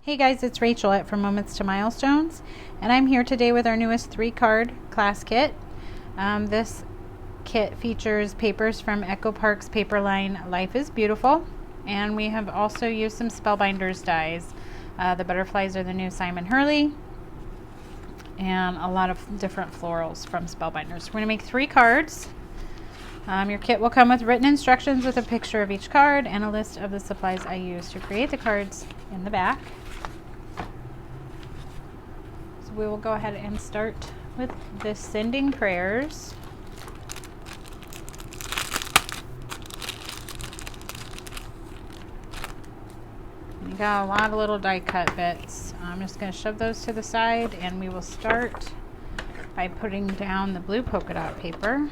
Hey guys, it's Rachel at From Moments to Milestones, and I'm here today with our newest 3-card class kit. This kit features papers from Echo Park's paper line Life is Beautiful, and we have also used some Spellbinders dies. The butterflies are the new Simon Hurley, and a lot of different florals from Spellbinders. We're going to make 3 cards. Your kit will come with written instructions with a picture of each card and a list of the supplies I used to create the cards in the back. So we will go ahead and start with the sending prayers. You got a lot of little die cut bits. I'm just going to shove those to the side, and we will start by putting down the blue polka dot paper.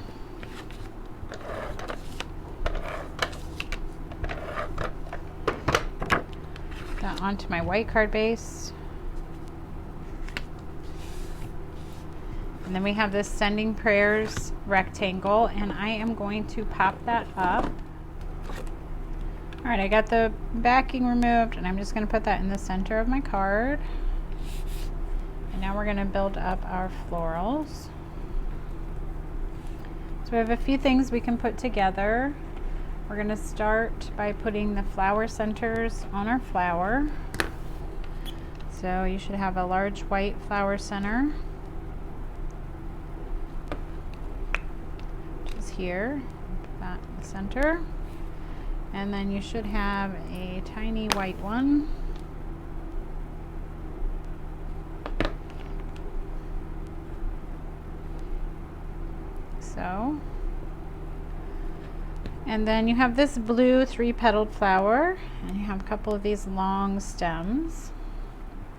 That onto my white card base. And then we have this sending prayers rectangle, and I am going to pop that up. Alright, I got the backing removed, and I'm just going to put that in the center of my card. And now we're going to build up our florals. So we have a few things we can put together. We're going to start by putting the flower centers on our flower. So you should have a large white flower center, which is here, put that in the center. And then you should have a tiny white one. So. And then you have this blue 3-petaled flower, and you have a couple of these long stems.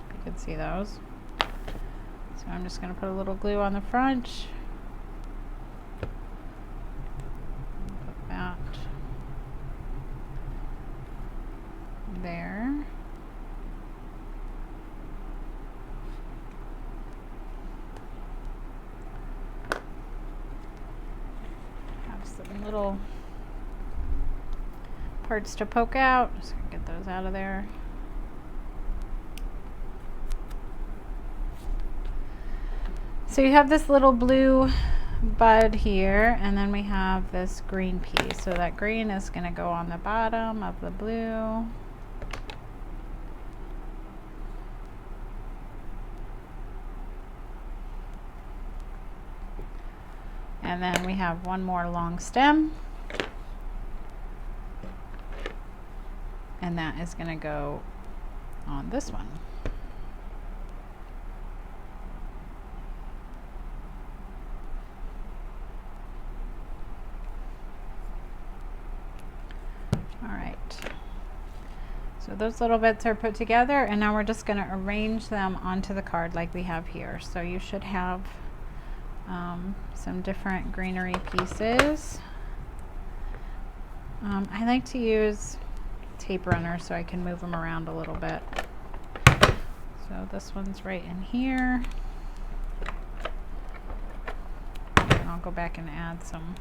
If you can see those. So I'm just going to put a little glue on the front. Put that there. Have some little parts to poke out. Just gonna get those out of there. So you have this little blue bud here, and then we have this green piece. So that green is going to go on the bottom of the blue. And then we have one more long stem. And that is going to go on this one. All right. So those little bits are put together, and now we're just going to arrange them onto the card like we have here. So you should have some different greenery pieces. I like to use tape runner so I can move them around a little bit. So this one's right in here. And I'll go back and add some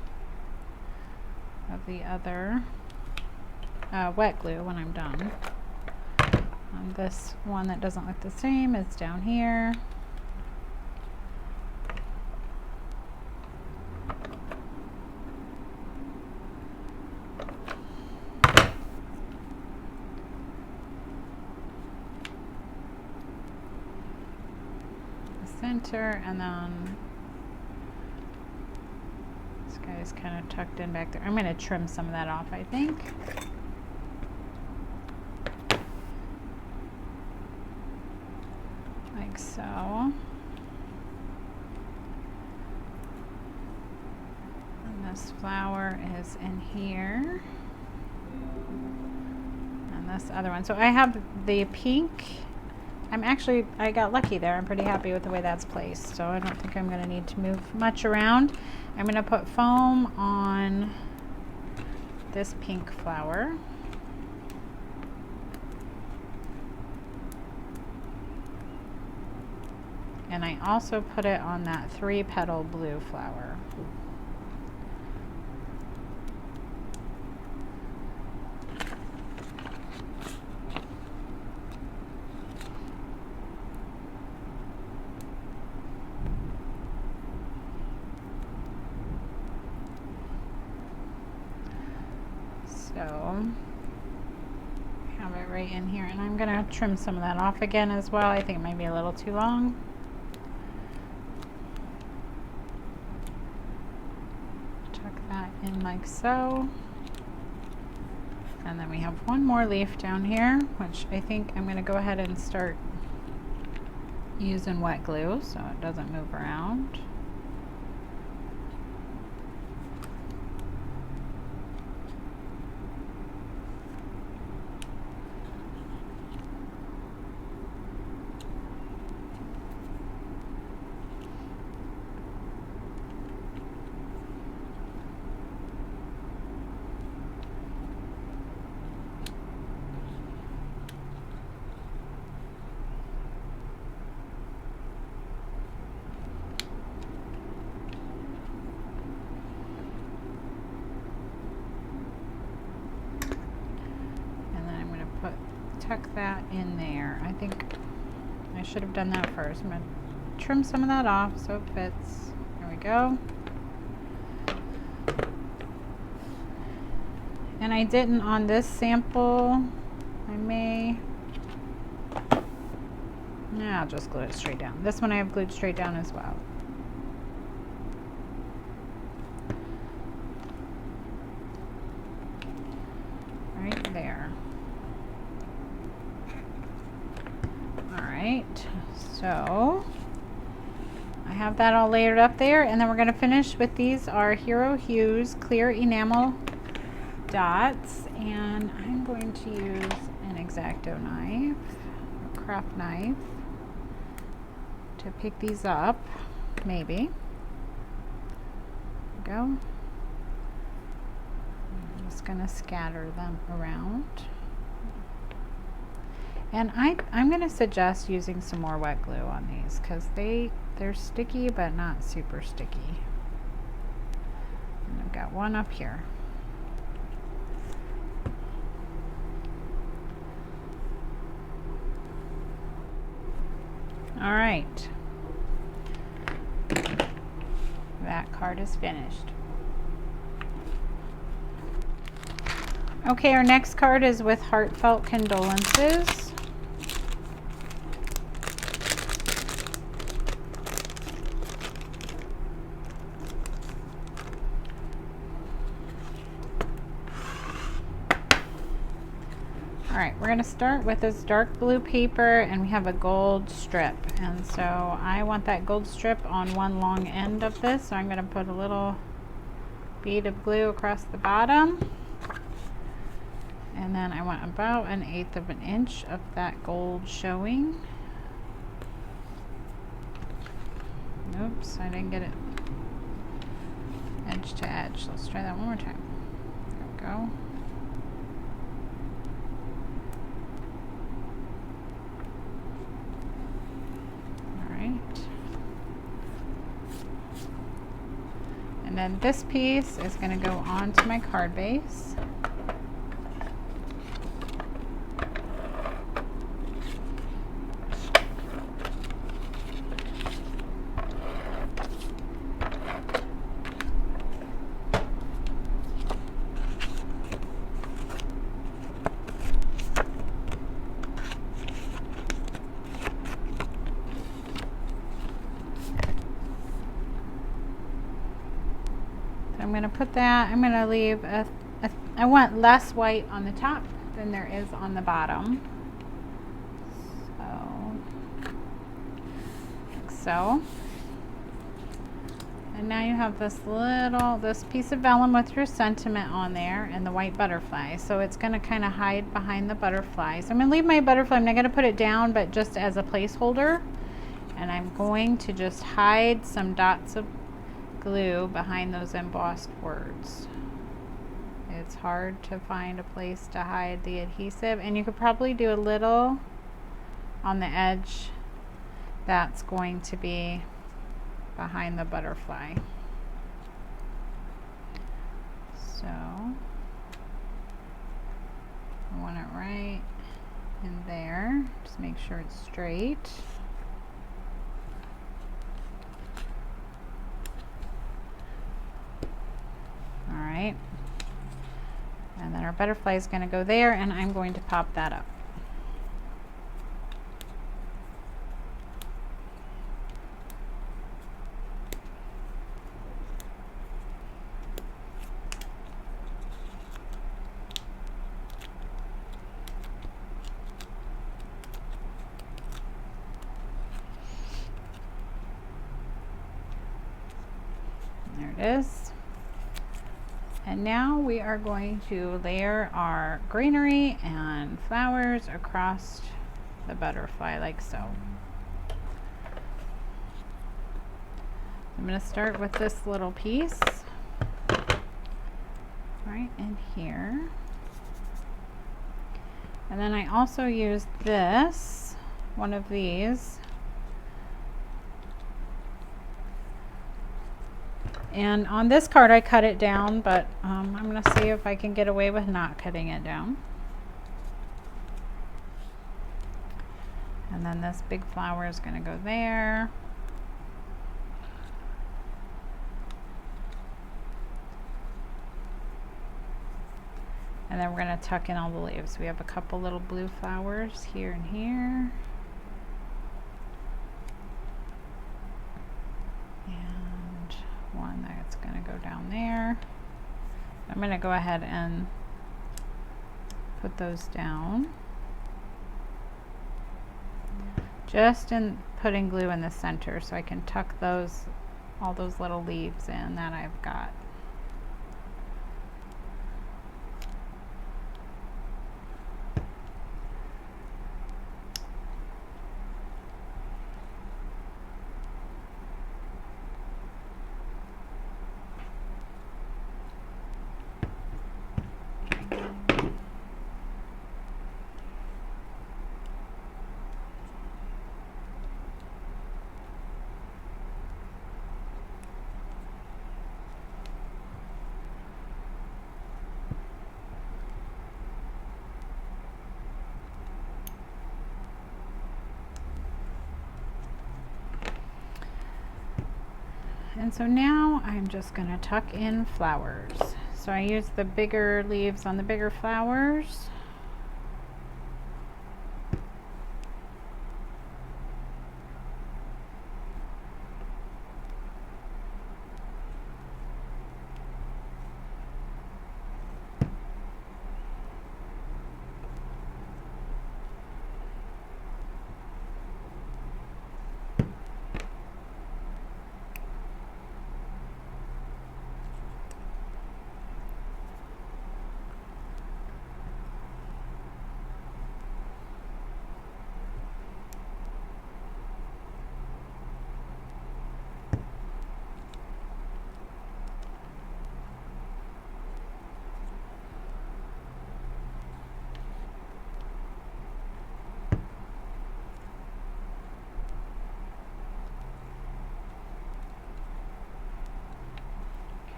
of the other wet glue when I'm done. This one that doesn't look the same is down here. Center, and then this guy's kind of tucked in back there. I'm going to trim some of that off, I think. Like so. And this flower is in here. And this other one. So I have the pink. I got lucky there. I'm pretty happy with the way that's placed. So I don't think I'm going to need to move much around. I'm going to put foam on this pink flower. And I also put it on that 3-petal blue flower. So have it right in here, and I'm gonna trim some of that off again as well. I think it might be a little too long. Tuck that in like so. And then we have one more leaf down here, which I think I'm gonna go ahead and start using wet glue so it doesn't move around. Tuck that in there. I think I should have done that first. I'm going to trim some of that off so it fits. There we go. And I didn't on this sample. I may. I'll just glue it straight down. This one I have glued straight down as well. Right there. So I have that all layered up there, and then we're going to finish with these are Hero Hues clear enamel dots, and I'm going to use an X-Acto knife, a craft knife, to pick these up, maybe. There we go. I'm just going to scatter them around. And I'm going to suggest using some more wet glue on these because they're sticky but not super sticky. And I've got one up here. All right. That card is finished. Okay, our next card is with Heartfelt Condolences. Alright, we're going to start with this dark blue paper, and we have a gold strip, and so I want that gold strip on one long end of this, so I'm going to put a little bead of glue across the bottom, and then I want about 1/8 of an inch of that gold showing. Oops, I didn't get it edge to edge. Let's try that one more time. There we go. And then this piece is going to go onto my card base. I'm going to put that, I'm going to leave I want less white on the top than there is on the bottom. Like so. And now you have this piece of vellum with your sentiment on there and the white butterfly. So it's going to kind of hide behind the butterfly. So I'm going to leave my butterfly, I'm not going to put it down, but just as a placeholder. And I'm going to just hide some dots of glue behind those embossed words. It's hard to find a place to hide the adhesive, and you could probably do a little on the edge that's going to be behind the butterfly. So I want it right in there. Just make sure it's straight. Alright, and then our butterfly is going to go there, and I'm going to pop that up. There it is. And now we are going to layer our greenery and flowers across the butterfly like so. I'm going to start with this little piece right in here. And then I also used this, one of these. And on this card I cut it down, but I'm going to see if I can get away with not cutting it down. And then this big flower is going to go there. And then we're going to tuck in all the leaves. We have a couple little blue flowers here and here. And one that's going to go down there. I'm going to go ahead and put those down. Just in putting glue in the center so I can tuck those, all those little leaves in that I've got. And so now I'm just going to tuck in flowers. So I use the bigger leaves on the bigger flowers.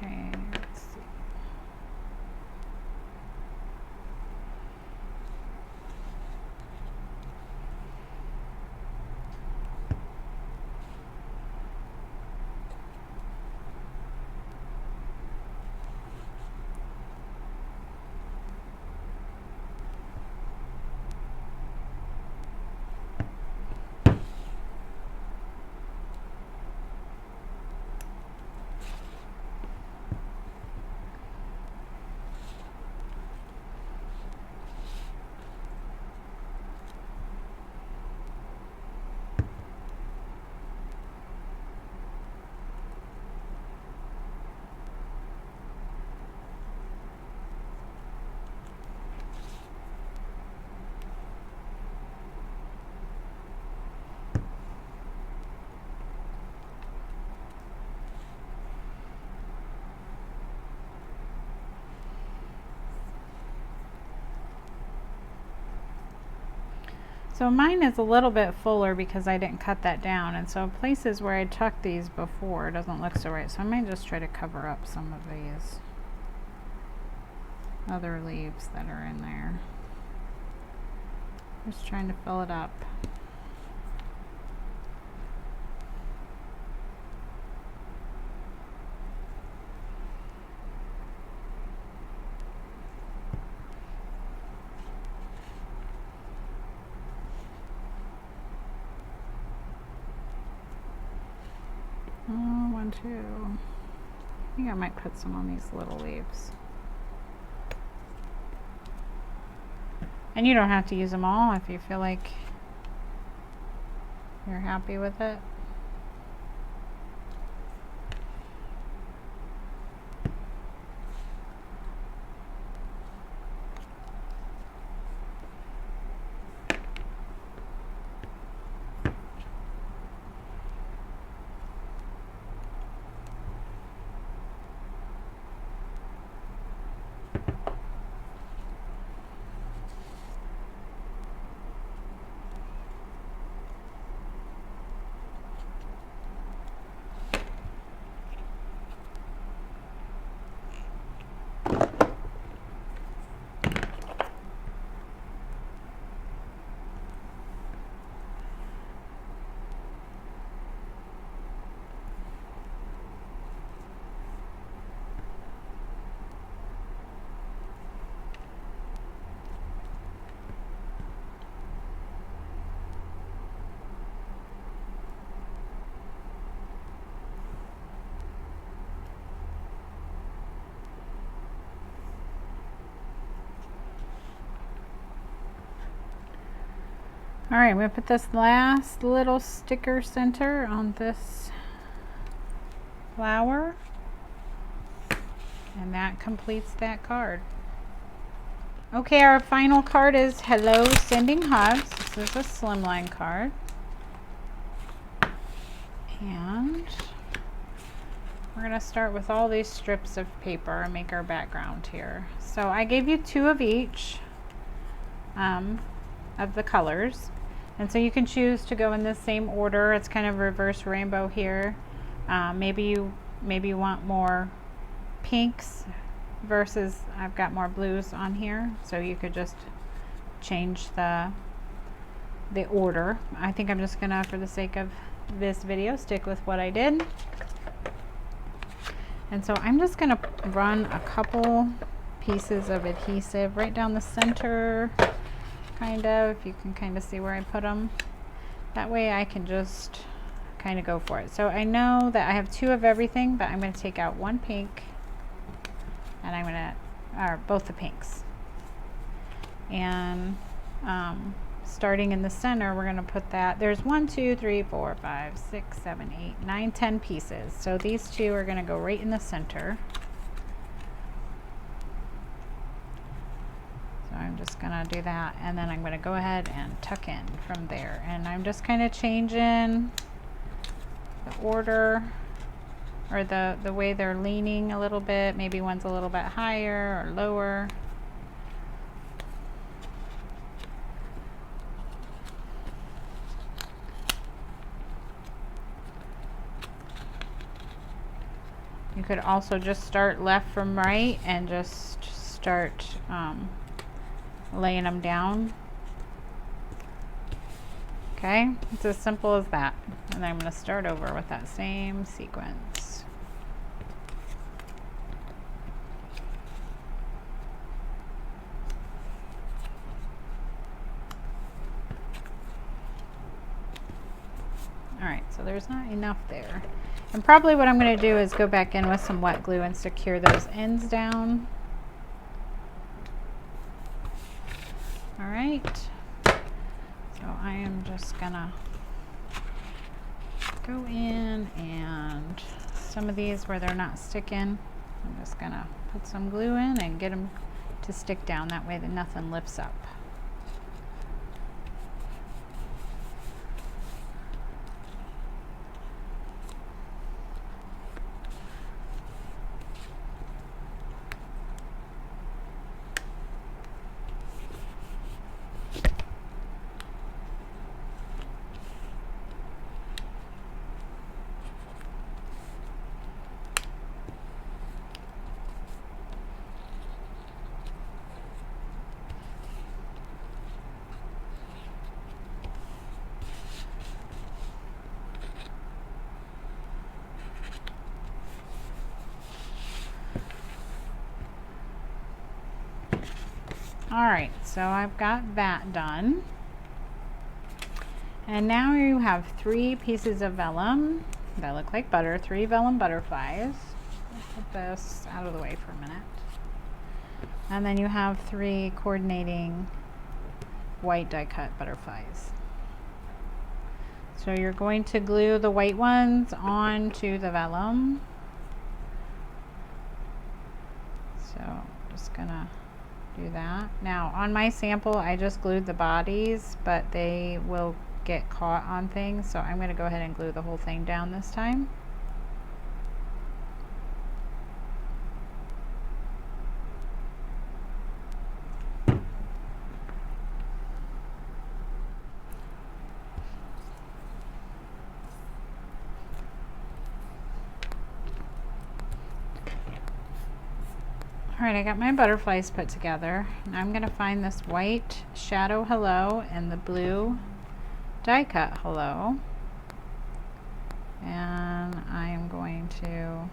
Okay, let's see. So mine is a little bit fuller because I didn't cut that down, and so places where I tucked these before it doesn't look so right, so I might just try to cover up some of these other leaves that are in there. Just trying to fill it up. one too. I think I might put some on these little leaves. And you don't have to use them all if you feel like you're happy with it. All right, I'm gonna put this last little sticker center on this flower, and that completes that card. Okay, our final card is Hello Sending Hugs. This is a slimline card. And we're gonna start with all these strips of paper and make our background here. So I gave you 2 of each of the colors. And so you can choose to go in the same order. It's kind of reverse rainbow here. Maybe you want more pinks versus I've got more blues on here. So you could just change the order. I think I'm just gonna, for the sake of this video, stick with what I did. And so I'm just gonna run a couple pieces of adhesive right down the center. Kind of, you can kind of see where I put them. That way I can just kind of go for it. So I know that I have 2 of everything, but I'm going to take out 1 pink, and I'm going to, or both the pinks. And starting in the center, we're going to put that, there's 1, 2, 3, 4, 5, 6, 7, 8, 9, 10 pieces. So these 2 are going to go right in the center. I'm just gonna do that, and then I'm gonna go ahead and tuck in from there, and I'm just kind of changing the order or the way they're leaning a little bit. Maybe one's a little bit higher or lower. You could also just start left from right and just start laying them down. Okay, it's as simple as that. And I'm going to start over with that same sequence. All right, so there's not enough there. And probably what I'm going to do is go back in with some wet glue and secure those ends down. All right, so I am just gonna go in, and some of these where they're not sticking, I'm just gonna put some glue in and get them to stick down. That way that nothing lifts up. All right, so I've got that done. And now you have 3 pieces of vellum that look like butter, 3 vellum butterflies. I'll put this out of the way for a minute. And then you have 3 coordinating white die cut butterflies. So you're going to glue the white ones onto the vellum. So I'm just gonna do that. Now on my sample I just glued the bodies, but they will get caught on things, so I'm gonna go ahead and glue the whole thing down this time. Alright, I got my butterflies put together. Now I'm going to find this white shadow hello and the blue die cut hello. And I am going to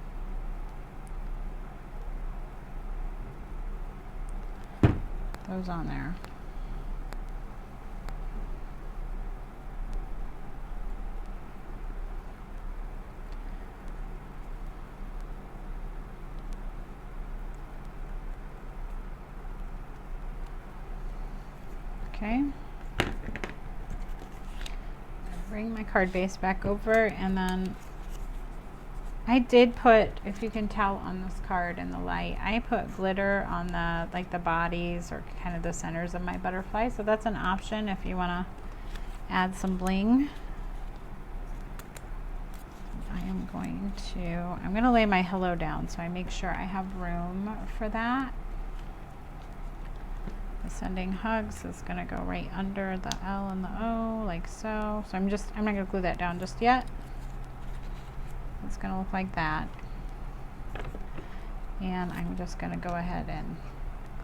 put those on there. Okay, bring my card base back over, and then I did put, if you can tell on this card in the light, I put glitter on the, like the bodies or kind of the centers of my butterfly, so that's an option if you want to add some bling. I'm going to lay my hello down so I make sure I have room for that. Sending hugs is going to go right under the L and the O, like so. So I'm not going to glue that down just yet. It's going to look like that. And I'm just going to go ahead and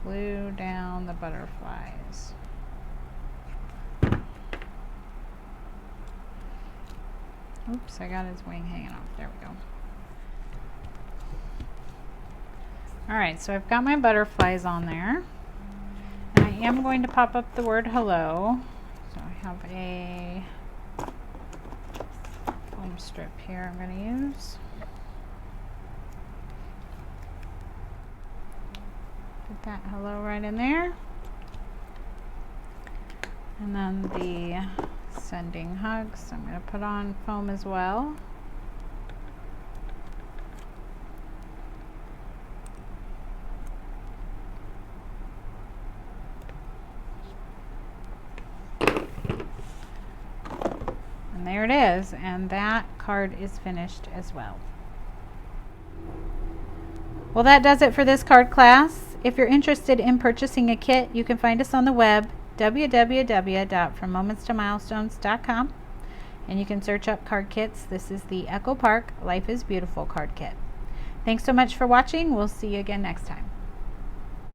glue down the butterflies. Oops, I got his wing hanging off. There we go. Alright, so I've got my butterflies on there. I am going to pop up the word hello. So I have a foam strip here I'm going to use. Put that hello right in there. And then the sending hugs I'm going to put on foam as well. And there it is, and that card is finished as well. Well, that does it for this card class. If you're interested in purchasing a kit, you can find us on the web, www.frommomentstomilestones.com, and you can search up card kits. This is the Echo Park Life is Beautiful card kit. Thanks so much for watching. We'll see you again next time.